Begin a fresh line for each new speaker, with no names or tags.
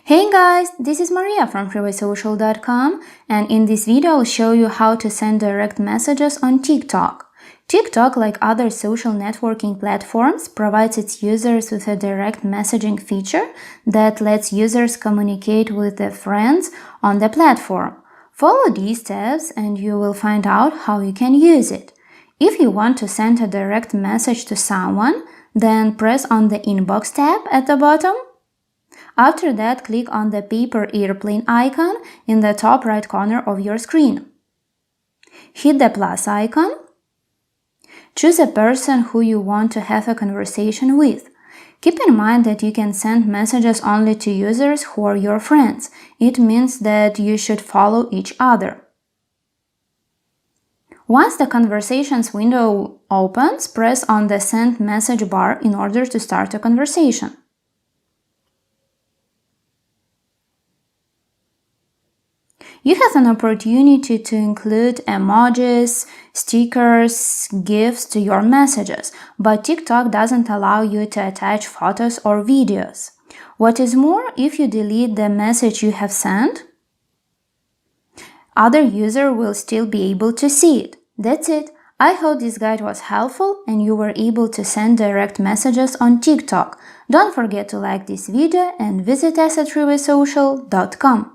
Hey guys, this is Maria from freewaysocial.com, and in this video I'll show you how to send direct messages on TikTok. TikTok, like other social networking platforms, provides its users with a direct messaging feature that lets users communicate with their friends on the platform. Follow these steps and you will find out how you can use it. If you want to send a direct message to someone, then press on the Inbox tab at the bottom. After that, click on the paper airplane icon in the top right corner of your screen. Hit the plus icon. Choose a person who you want to have a conversation with. Keep in mind that you can send messages only to users who are your friends. It means that you should follow each other. Once the Conversations window opens, press on the Send Message bar in order to start a conversation. You have an opportunity to include emojis, stickers, GIFs to your messages, but TikTok doesn't allow you to attach photos or videos. What is more, if you delete the message you have sent, other users will still be able to see it. That's it. I hope this guide was helpful and you were able to send direct messages on TikTok. Don't forget to like this video and visit us at freewaysocial.com.